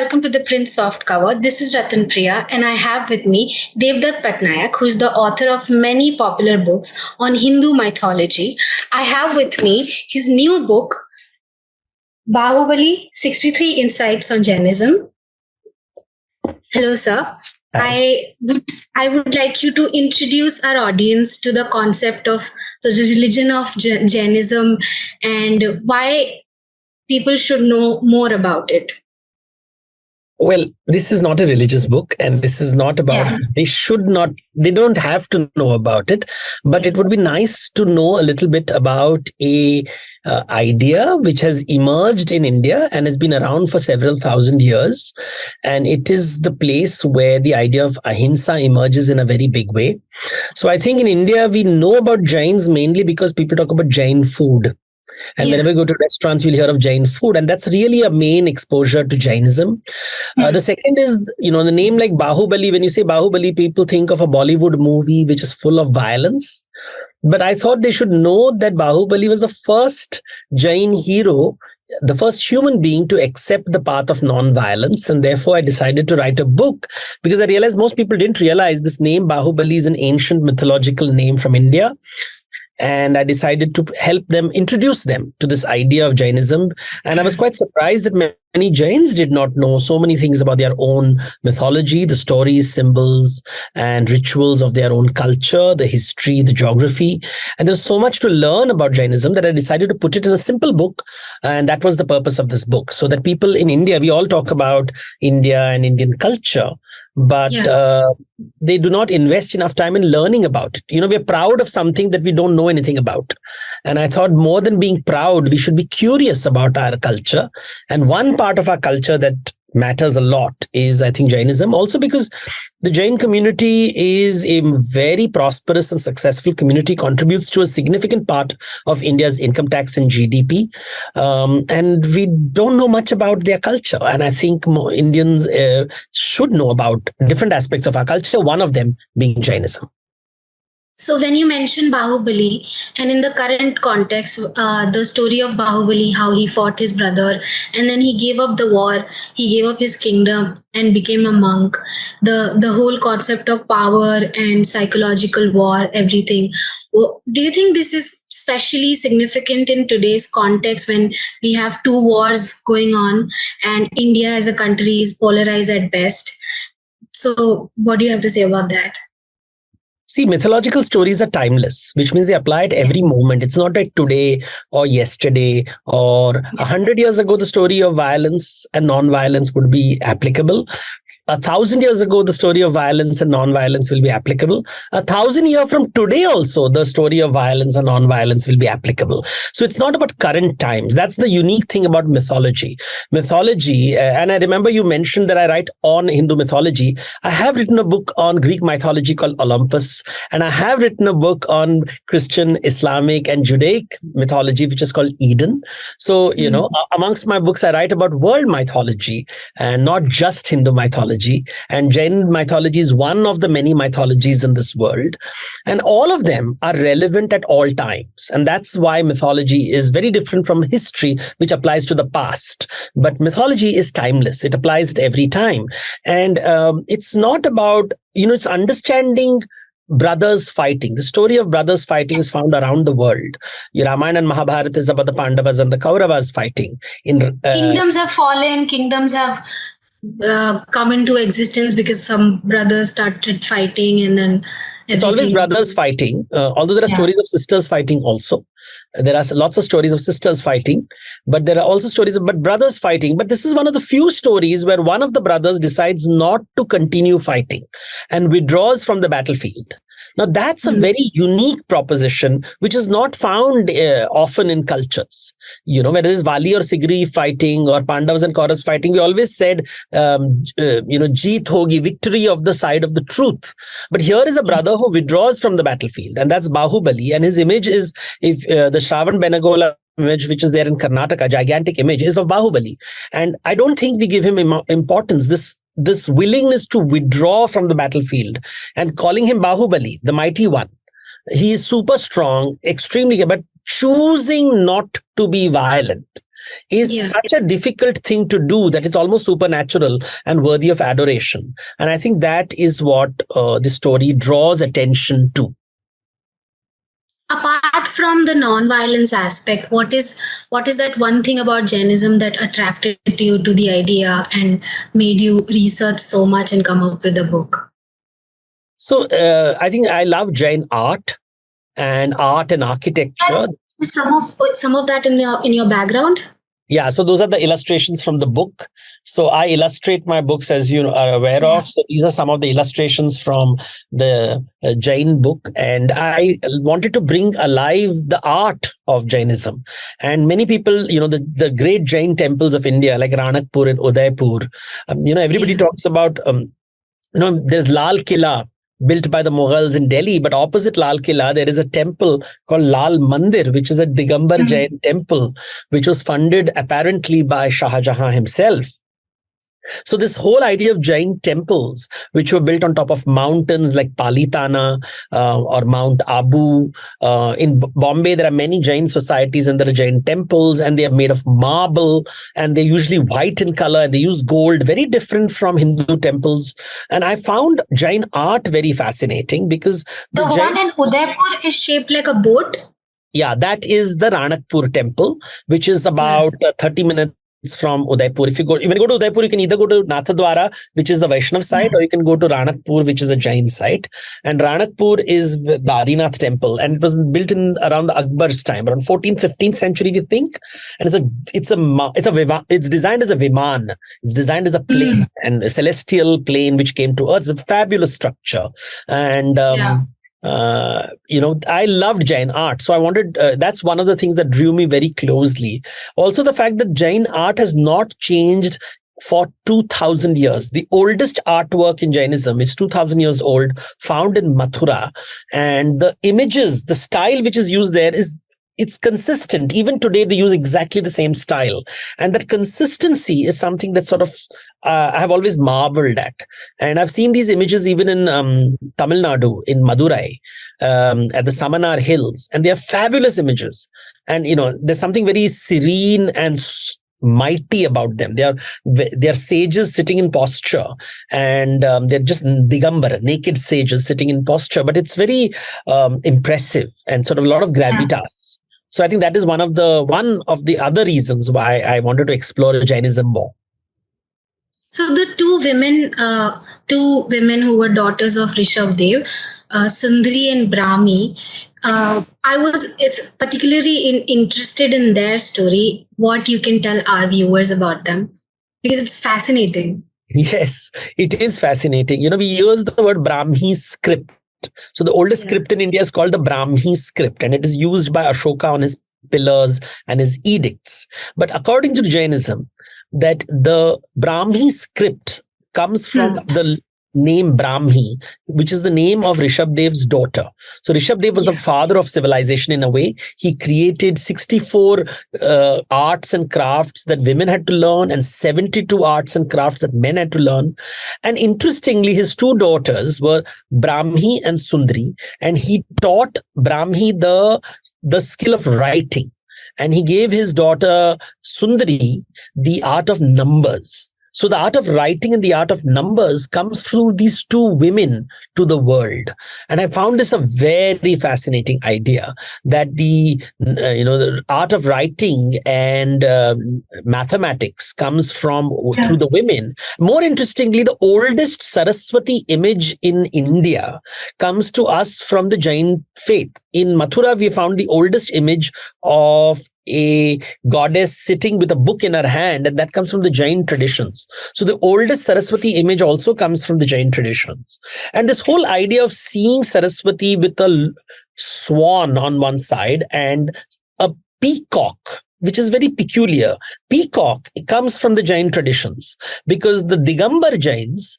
welcome to the Print Soft Cover. This is Ratan Priya, and I have with me Devdutt Pattanaik, who is the author of many popular books on Hindu mythology. I have with me his new book, Bahubali 63 Insights on Jainism. Hello, sir. Hi. I would like you to introduce our audience to the concept of the religion of Jainism and why people should know more about it. Well, this is not a religious book, and this is not about, they don't have to know about it, but it would be nice to know a little bit about a idea which has emerged in India and has been around for several thousand years. And it is the place where the idea of ahimsa emerges in a very big way. So I think in India, we know about Jains mainly because people talk about Jain food. And whenever we go to restaurants, you'll hear of Jain food. And that's really a main exposure to Jainism. The second is, the name like Bahubali. When you say Bahubali, people think of a Bollywood movie which is full of violence. But I thought they should know that Bahubali was the first Jain hero, the first human being to accept the path of non-violence. And therefore, I decided to write a book because I realized most people didn't realize this name Bahubali is an ancient mythological name from India. And I decided to help them, introduce them to this idea of Jainism. And I was quite surprised that many Jains did not know so many things about their own mythology, the stories, symbols, and rituals of their own culture, the history, the geography. And there's so much to learn about Jainism that I decided to put it in a simple book. And that was the purpose of this book. So that people in India, we all talk about India and Indian culture, but they do not invest enough time in learning about it. We're proud of something that we don't know anything about. And I thought more than being proud, we should be curious about our culture. And one part of our culture that matters a lot is, I think, Jainism. Also because the Jain community is a very prosperous and successful community, contributes to a significant part of India's income tax and GDP. And we don't know much about their culture. And I think more Indians should know about different aspects of our culture, one of them being Jainism. So when you mentioned Bahubali, and in the current context, the story of Bahubali, how he fought his brother, and then he gave up the war, he gave up his kingdom and became a monk. The whole concept of power and psychological war, everything. Do you think this is especially significant in today's context when we have two wars going on and India as a country is polarized at best? So what do you have to say about that? See, mythological stories are timeless, which means they apply at every moment. It's not like today or yesterday or 100 years ago, the story of violence and non-violence would be applicable. 1,000 years ago, the story of violence and non-violence will be applicable. 1,000 years from today also, the story of violence and non-violence will be applicable. So it's not about current times. That's the unique thing about mythology. Mythology, and I remember you mentioned that I write on Hindu mythology. I have written a book on Greek mythology called Olympus, and I have written a book on Christian, Islamic, and Judaic mythology, which is called Eden. So, amongst my books, I write about world mythology and not just Hindu mythology. And Jain mythology is one of the many mythologies in this world. And all of them are relevant at all times. And that's why mythology is very different from history, which applies to the past. But mythology is timeless. It applies at every time. And it's not about, it's understanding brothers fighting. The story of brothers fighting is found around the world. Ramayana and Mahabharata is about the Pandavas and the Kauravas fighting. Kingdoms have fallen, kingdoms have come into existence because some brothers started fighting, and then it's always brothers fighting, although there are stories of sisters fighting also. There are lots of stories of sisters fighting, but there are also stories about brothers fighting. But this is one of the few stories where one of the brothers decides not to continue fighting and withdraws from the battlefield. Now, that's a very unique proposition, which is not found often in cultures. Whether it is Vali or Sigri fighting or Pandavas and Kauravas fighting, we always said, Jeet hogi, victory of the side of the truth. But here is a brother who withdraws from the battlefield, and that's Bahubali. And his image is, if the Shravan Benagola image, which is there in Karnataka, a gigantic image, is of Bahubali. And I don't think we give him importance. This willingness to withdraw from the battlefield and calling him Bahubali, the mighty one. He is super strong, extremely, but choosing not to be violent. is such a difficult thing to do that it's almost supernatural and worthy of adoration. And I think that is what the story draws attention to. Apart from the non-violence aspect, what is that one thing about Jainism that attracted you to the idea and made you research so much and come up with a book? So I think I love Jain art and architecture. Some of that in your background? Yeah, so those are the illustrations from the book. So I illustrate my books, as you are aware of. So these are some of the illustrations from the Jain book. And I wanted to bring alive the art of Jainism. And many people, the great Jain temples of India, like Ranakpur and Udaipur, everybody talks about, there's Lal Killa, built by the Mughals in Delhi, but opposite Lal Killa, there is a temple called Lal Mandir, which is a Digambar Jain temple, which was funded apparently by Shah Jahan himself. So this whole idea of Jain temples, which were built on top of mountains like Palitana or Mount Abu. In Bombay, there are many Jain societies and there are Jain temples, and they are made of marble, and they're usually white in color, and they use gold, very different from Hindu temples. And I found Jain art very fascinating because the one in Udaipur is shaped like a boat. Yeah, that is the Ranakpur temple, which is about 30 minutes from Udaipur. When you go to Udaipur, you can either go to Nathadwara, which is the Vaishnav site, or you can go to Ranakpur, which is a Jain site. And Ranakpur is the Adinath temple, and it was built in around the Akbar's time, around 14th, 15th century, we think. And it's designed as a viman. It's designed as a plane, and a celestial plane which came to Earth. It's a fabulous structure, and I loved Jain art. So I wanted, that's one of the things that drew me very closely. Also, the fact that Jain art has not changed for 2000 years. The oldest artwork in Jainism is 2000 years old, found in Mathura. And the images, the style which is used there it's consistent. Even today, they use exactly the same style. And that consistency is something that sort of I have always marveled at. And I've seen these images even in Tamil Nadu, in Madurai, at the Samanar Hills. And they are fabulous images. And, there's something very serene and mighty about them. They are sages sitting in posture, and they're just Digambara, naked sages sitting in posture. But it's very impressive and sort of a lot of gravitas. So I think that is one of the other reasons why I wanted to explore Jainism more. So the two women who were daughters of Rishabdev, Sundari and Brahmi, I was particularly interested in their story. What you can tell our viewers about them, because it's fascinating. Yes, it is fascinating. We use the word Brahmi script. So the oldest script in India is called the Brahmi script, and it is used by Ashoka on his pillars and his edicts. But according to Jainism, that the Brahmi script comes from the name Brahmi, which is the name of Rishabdev's daughter. So Rishabdev was the father of civilization in a way. He created 64 arts and crafts that women had to learn, and 72 arts and crafts that men had to learn. And interestingly, his two daughters were Brahmi and Sundari, and he taught Brahmi the skill of writing. And he gave his daughter Sundari the art of numbers. So the art of writing and the art of numbers comes through these two women to the world. And I found this a very fascinating idea, that the art of writing and mathematics comes through the women. More interestingly, the oldest Saraswati image in India comes to us from the Jain faith. In Mathura, we found the oldest image of a goddess sitting with a book in her hand, and that comes from the Jain traditions. So the oldest Saraswati image also comes from the Jain traditions. And this whole idea of seeing Saraswati with a swan on one side and a peacock, which is very peculiar. Peacock, it comes from the Jain traditions, because the Digambar Jains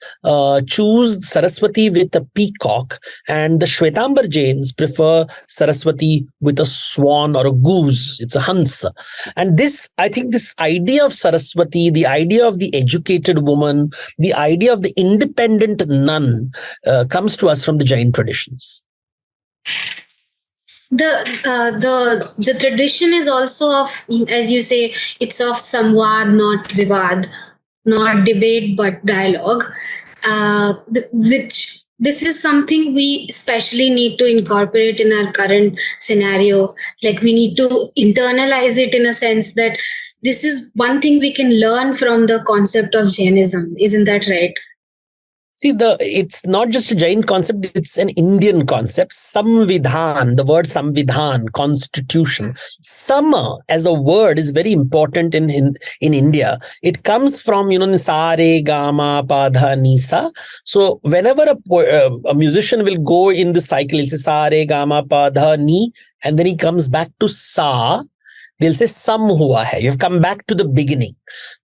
choose Saraswati with a peacock, and the Shwetambar Jains prefer Saraswati with a swan or a goose. It's a hansa. And I think this idea of Saraswati, the idea of the educated woman, the idea of the independent nun comes to us from the Jain traditions. The tradition is also of, as you say, it's of samvad, not vivad, not debate but dialogue, which this is something we especially need to incorporate in our current scenario. Like, we need to internalize it in a sense that this is one thing we can learn from the concept of Jainism. Isn't that right? See, it's not just a Jain concept, it's an Indian concept. Samvidhan, the word Samvidhan, constitution. Sama as a word is very important in India. It comes from, Nisare, Gama, Padha, Nisa. So whenever a musician will go in the cycle, he'll say Sare, Gama, Padha, Ni, and then he comes back to Sa. They'll say sam hua hai. You've come back to the beginning.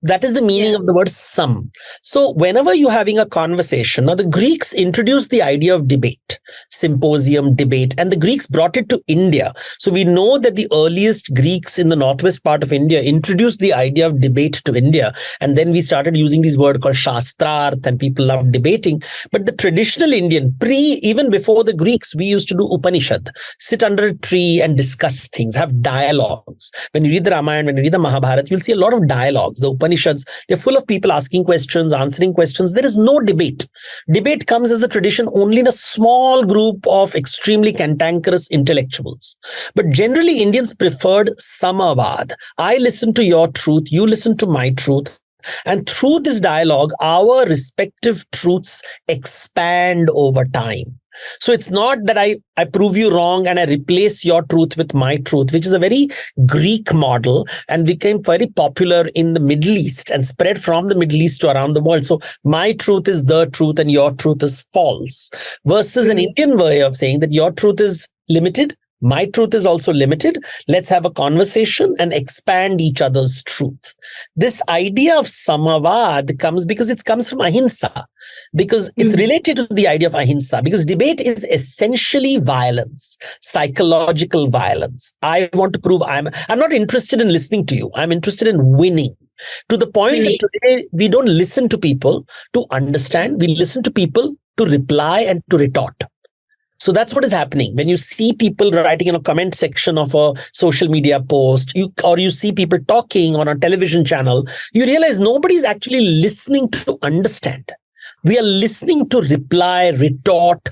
That is the meaning of the word sam. So whenever you're having a conversation, now the Greeks introduced the idea of debate, symposium, debate, and the Greeks brought it to India. So we know that the earliest Greeks in the northwest part of India introduced the idea of debate to India. And then we started using these words called shastrarth, and people loved debating. But the traditional Indian, even before the Greeks, we used to do Upanishad, sit under a tree and discuss things, have dialogues. When you read the Ramayana, when you read the Mahabharata, you'll see a lot of dialogues. The Upanishads, they're full of people asking questions, answering questions. There is no debate. Debate comes as a tradition only in a small group of extremely cantankerous intellectuals. But generally, Indians preferred samavad. I listen to your truth, you listen to my truth. And through this dialogue, our respective truths expand over time. So it's not that I prove you wrong and I replace your truth with my truth, which is a very Greek model and became very popular in the Middle East and spread from the Middle East to around the world. So my truth is the truth and your truth is false, versus an Indian way of saying that your truth is limited, my truth is also limited. Let's have a conversation and expand each other's truth. This idea of samavad comes because it comes from ahimsa, because it's related to the idea of ahimsa, because debate is essentially violence, psychological violence. I want to prove I'm not interested in listening to you. I'm interested in winning, to the point that today we don't listen to people to understand. We listen to people to reply and to retort. So that's what is happening. When you see people writing in a comment section of a social media post, or you see people talking on a television channel, you realize nobody's actually listening to understand. We are listening to reply, retort,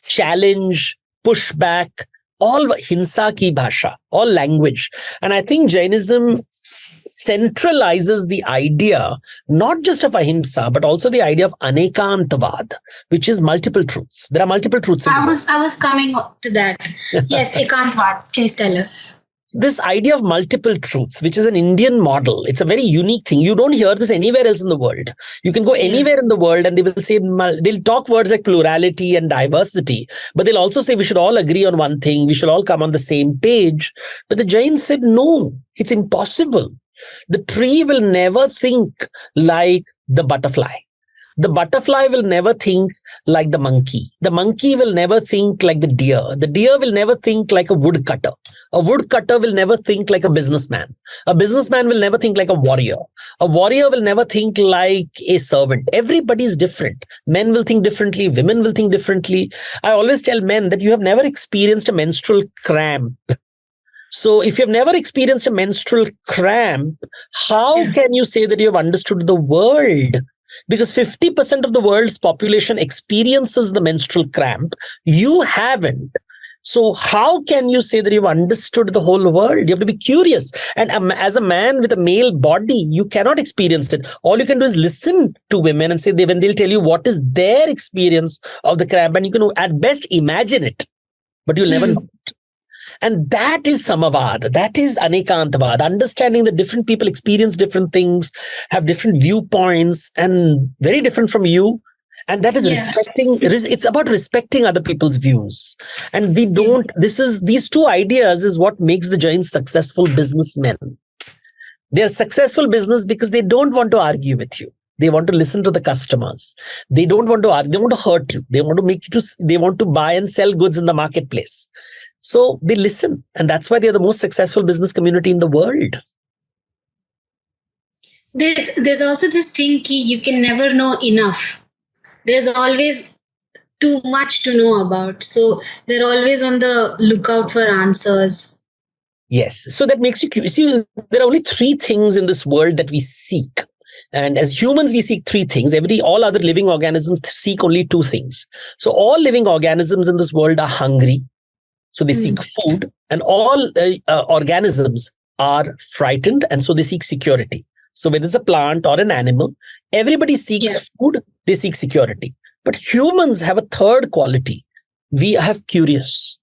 challenge, push back, all hinsa ki bhasha, all language. And I think Jainism centralizes the idea not just of ahimsa, but also the idea of anekantavad, which is multiple truths. There are multiple truths. I was coming to that. Yes, ekantvad. Please tell us. This idea of multiple truths, which is an Indian model, it's a very unique thing. You don't hear this anywhere else in the world. You can go anywhere in the world and they will say, they'll talk words like plurality and diversity, but they'll also say we should all agree on one thing. We should all come on the same page. But the Jains said, no, it's impossible. The tree will never think like the butterfly. The butterfly will never think like the monkey. The monkey will never think like the deer. The deer will never think like a woodcutter. A woodcutter will never think like a businessman. A businessman will never think like a warrior. A warrior will never think like a servant. Everybody is different. Men will think differently. Women will think differently. I always tell men that you have never experienced a menstrual cramp. So if you've never experienced a menstrual cramp, how can you say that you have understood the world? Because 50% of the world's population experiences the menstrual cramp. You haven't. So how can you say that you've understood the whole world? You have to be curious. And as a man with a male body, you cannot experience it. All you can do is listen to women and say when they'll tell you what is their experience of the cramp, and you can at best imagine it, but you'll never know it. And that is samavad, that is anekantavad, understanding that different people experience different things, have different viewpoints, and very different from you. And that is respecting, it's about respecting other people's views. And we don't, these two ideas is what makes the Jains successful businessmen. They're successful business because they don't want to argue with you. They want to listen to the customers. They don't want to argue. They want to hurt you. They want to make you they want to buy and sell goods in the marketplace. So they listen, and that's why they're the most successful business community in the world. There's also this thing, you can never know enough. There's always too much to know about. So they're always on the lookout for answers. Yes. So that makes you curious. See, there are only three things in this world that we seek. And as humans, we seek three things. All other living organisms seek only two things. So all living organisms in this world are hungry. So they seek food. And all organisms are frightened. And so they seek security. So whether it's a plant or an animal, everybody seeks food. They seek security. But humans have a third quality. We have curious.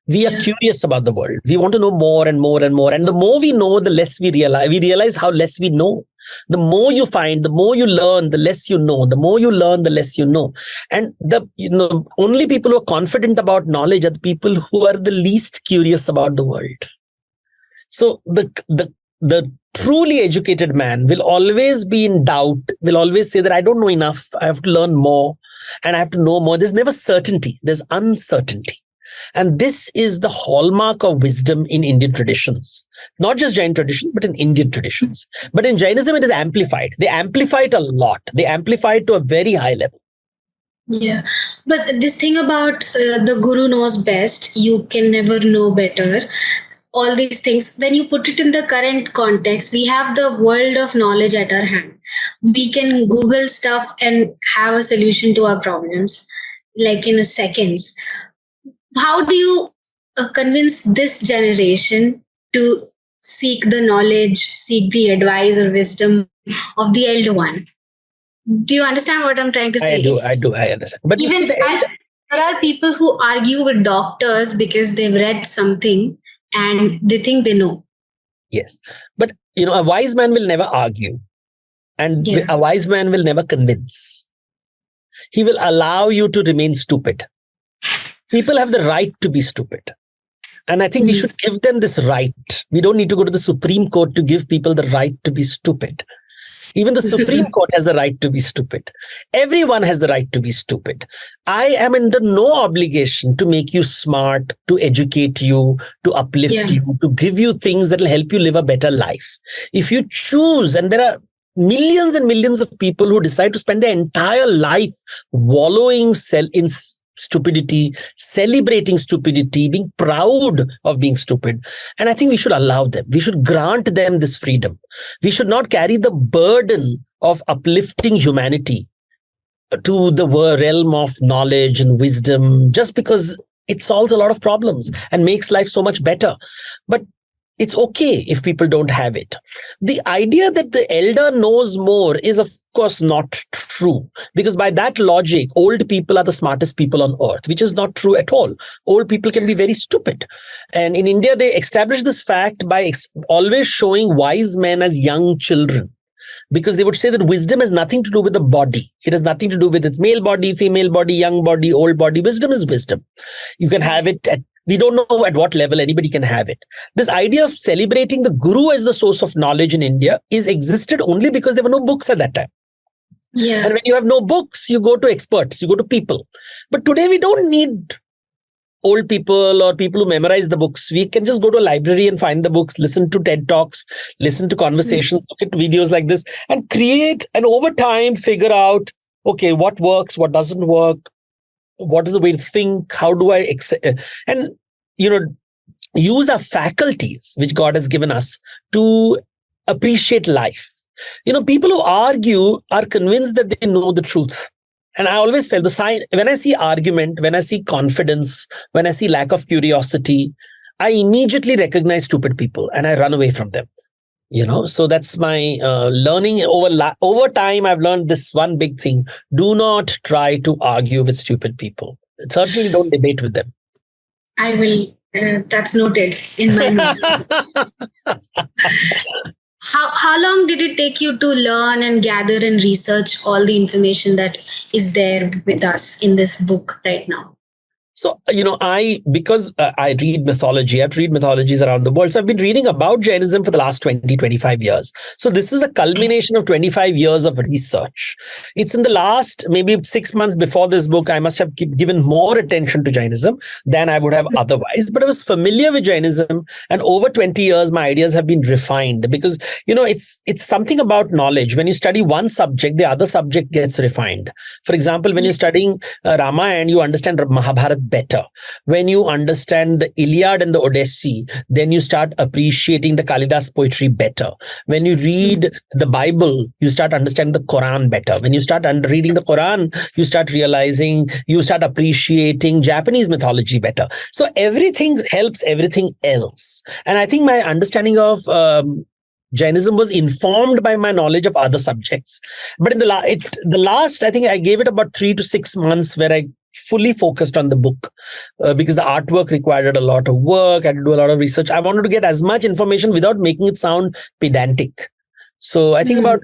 We are curious about the world. We want to know more and more and more. And the more we know, the less we realize. We realize how less we know. The more you find, the more you learn, the less you know. The more you learn, the less you know. And the only people who are confident about knowledge are the people who are the least curious about the world. So the truly educated man will always be in doubt, will always say that I don't know enough. I have to learn more and I have to know more. There's never certainty. There's uncertainty. And this is the hallmark of wisdom in Indian traditions, not just Jain tradition, but in Indian traditions. But in Jainism, it is amplified. They amplify it a lot. They amplify it to a very high level. Yeah, but this thing about the guru knows best, you can never know better. All these things, when you put it in the current context, we have the world of knowledge at our hand. We can Google stuff and have a solution to our problems, like in a seconds. How do you convince this generation to seek the knowledge, seek the advice or wisdom of the elder one? Do you understand what I'm trying to say? I understand. But even you see, there are people who argue with doctors because they've read something and they think they know. Yes. But, a wise man will never argue. And a wise man will never convince. He will allow you to remain stupid. People have the right to be stupid. And I think we should give them this right. We don't need to go to the Supreme Court to give people the right to be stupid. Even the Supreme Court has the right to be stupid. Everyone has the right to be stupid. I am under no obligation to make you smart, to educate you, to uplift you, to give you things that will help you live a better life. If you choose, and there are millions and millions of people who decide to spend their entire life wallowing in stupidity, celebrating stupidity, being proud of being stupid. And I think we should allow them. We should grant them this freedom. We should not carry the burden of uplifting humanity to the realm of knowledge and wisdom just because it solves a lot of problems and makes life so much better. But it's okay if people don't have it. The idea that the elder knows more is, of course, not true. Because by that logic, old people are the smartest people on earth, which is not true at all. Old people can be very stupid. And in India, they established this fact by always showing wise men as young children. Because they would say that wisdom has nothing to do with the body. It has nothing to do with its male body, female body, young body, old body. Wisdom is wisdom. You can have it we don't know at what level anybody can have it. This idea of celebrating the guru as the source of knowledge in India existed only because there were no books at that time. Yeah. And when you have no books, you go to experts, you go to people. But today we don't need old people or people who memorize the books. We can just go to a library and find the books, listen to TED Talks, listen to conversations, look at videos like this and create, and over time figure out, okay, what works, what doesn't work, what is the way to think, how do I and use our faculties which God has given us to appreciate life. People who argue are convinced that they know the truth. And I always felt the sign when I see argument, when I see confidence, when I see lack of curiosity, I immediately recognize stupid people and I run away from them. So that's my learning over time. I've learned this one big thing. Do not try to argue with stupid people. Certainly don't debate with them. I will. That's noted in my notes. How long did it take you to learn and gather and research all the information that is there with us in this book right now? So, because I read mythology, I have to read mythologies around the world. So I've been reading about Jainism for the last 20, 25 years. So this is a culmination of 25 years of research. It's in the last, maybe 6 months before this book, I must have given more attention to Jainism than I would have otherwise. But I was familiar with Jainism, and over 20 years, my ideas have been refined because, it's something about knowledge. When you study one subject, the other subject gets refined. For example, when you're studying Ramayana, you understand Mahabharata better. When you understand the Iliad and the Odyssey, then you start appreciating the Kalidas poetry better. When you read the Bible, you start understanding the Quran better. When you start reading the Quran, you start appreciating Japanese mythology better. So everything helps everything else. And I think my understanding of Jainism was informed by my knowledge of other subjects. But in the last, I think I gave it about 3 to 6 months where I fully focused on the book because the artwork required a lot of work. I had to do a lot of research. I wanted to get as much information without making it sound pedantic. So I think about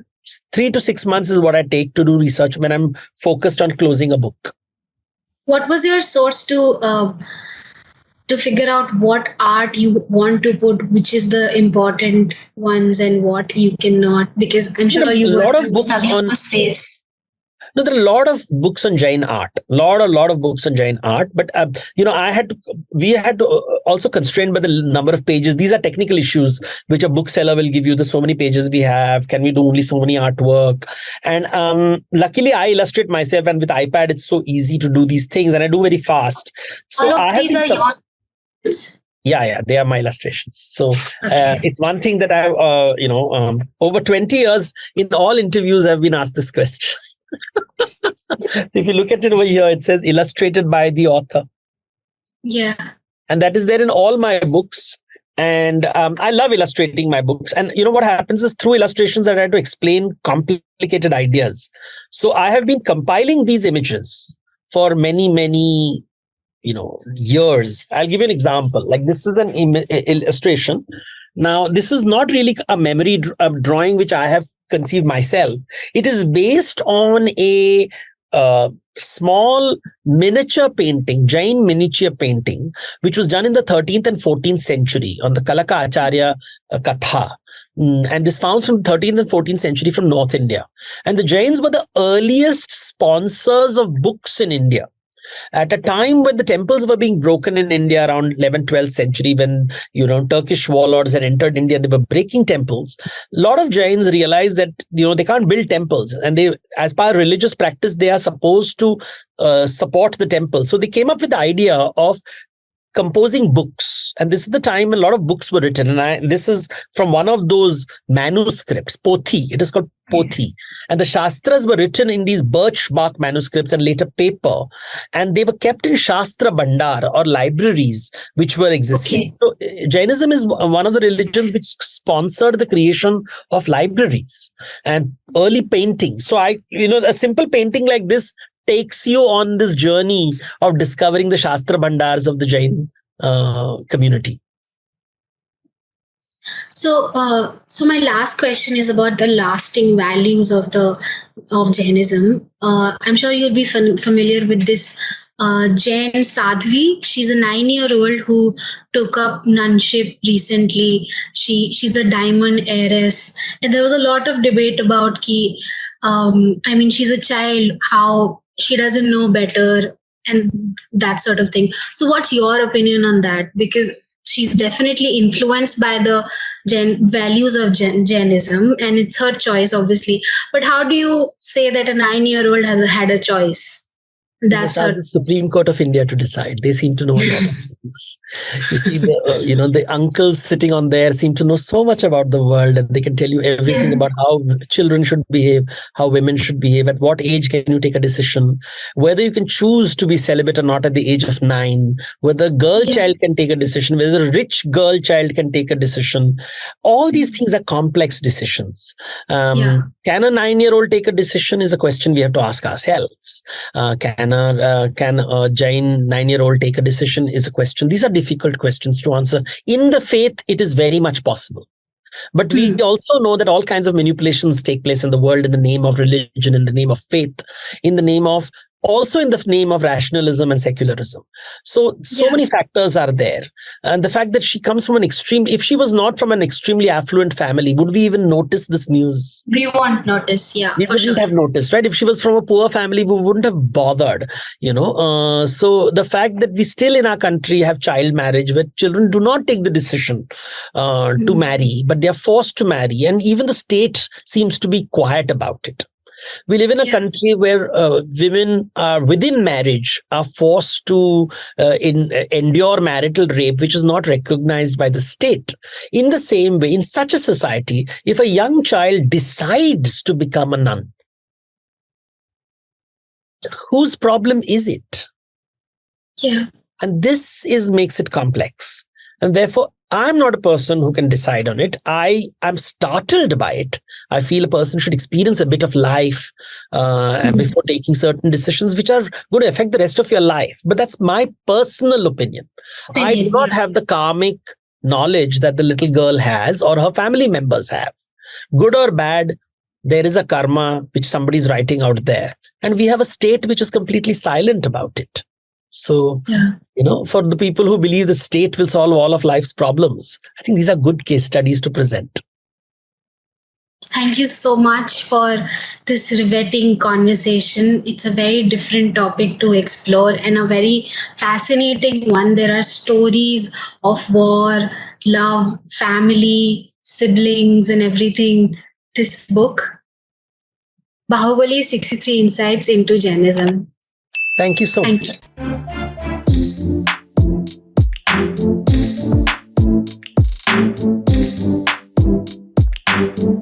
3 to 6 months is what I take to do research when I'm focused on closing a book. What was your source to figure out what art you want to put, which is the important ones and what you cannot? Because I'm sure you were struggling for space. No, there are a lot of books on Jain art, lot of books on Jain art. But, we had to also constrained by the number of pages. These are technical issues, which a bookseller will give you. The so many pages we have. Can we do only so many artwork? And luckily, I illustrate myself. And with iPad, it's so easy to do these things. And I do very fast. So all of these are yours? Yeah, they are my illustrations. So it's one thing that I've, over 20 years, in all interviews, I've been asked this question. If you look at it over here, it says illustrated by the author. Yeah. And that is there in all my books. And I love illustrating my books. And what happens is through illustrations, I try to explain complicated ideas. So I have been compiling these images for many, many, years. I'll give you an example. Like this is an illustration. Now, this is not really a memory drawing which I have conceived myself. It is based on a small miniature painting, Jain miniature painting, which was done in the 13th and 14th century on the Kalaka Acharya Katha. And this found from the 13th and 14th century from North India. And the Jains were the earliest sponsors of books in India. At a time when the temples were being broken in India around 11th, 12th century, when, Turkish warlords had entered India, they were breaking temples. A lot of Jains realized that, they can't build temples. And they, as per religious practice, they are supposed to support the temple. So they came up with the idea of composing books. And this is the time a lot of books were written. And this is from one of those manuscripts, Pothi. It is called Pothi. And the Shastras were written in these birch bark manuscripts and later paper. And they were kept in Shastra Bandar or libraries, which were existing. Okay. So Jainism is one of the religions which sponsored the creation of libraries and early paintings. So a simple painting like this takes you on this journey of discovering the Shastra Bandars of the Jain community. So my last question is about the lasting values of Jainism. I'm sure you'll be familiar with this Jain Sadhvi. She's a 9-year-old who took up nunship recently. She's a diamond heiress, and there was a lot of debate about she's a child, how she doesn't know better and that sort of thing. So what's your opinion on that? Because she's definitely influenced by the values of Jainism, and it's her choice, obviously. But how do you say that a 9-year-old has had a choice? That's the Supreme Court of India to decide. They seem to know a lot of things. You see, the uncles sitting on there seem to know so much about the world, and they can tell you everything about how children should behave, how women should behave, at what age can you take a decision, whether you can choose to be celibate or not at the age of 9, whether a girl child can take a decision, whether a rich girl child can take a decision. All these things are complex decisions. Can a 9-year-old take a decision is a question we have to ask ourselves. Can a Jain 9-year-old take a decision is a question. These are difficult questions to answer. In the faith, it is very much possible. But we also know that all kinds of manipulations take place in the world in the name of religion, in the name of faith, in the name of also in the name of rationalism and secularism. So many factors are there. And the fact that she comes from if she was not from an extremely affluent family, would we even notice this news? We won't notice, we wouldn't have noticed, right? If she was from a poor family, we wouldn't have bothered, so the fact that we still in our country have child marriage, where children do not take the decision to marry, but they are forced to marry, and even the state seems to be quiet about it. We live in a country where women are within marriage are forced to endure marital rape, which is not recognized by the state. In the same way, in such a society, if a young child decides to become a nun, whose problem is it? Yeah. And this makes it complex. And therefore, I'm not a person who can decide on it. I am startled by it. I feel a person should experience a bit of life before taking certain decisions which are going to affect the rest of your life. But that's my personal opinion. I do not have the karmic knowledge that the little girl has or her family members have. Good or bad, there is a karma which somebody is writing out there. And we have a state which is completely silent about it. So, for the people who believe the state will solve all of life's problems, I think these are good case studies to present. Thank you so much for this riveting conversation. It's a very different topic to explore and a very fascinating one. There are stories of war, love, family, siblings, and everything. This book, Bahubali 63 Insights into Jainism. Thank you so much. Thank you.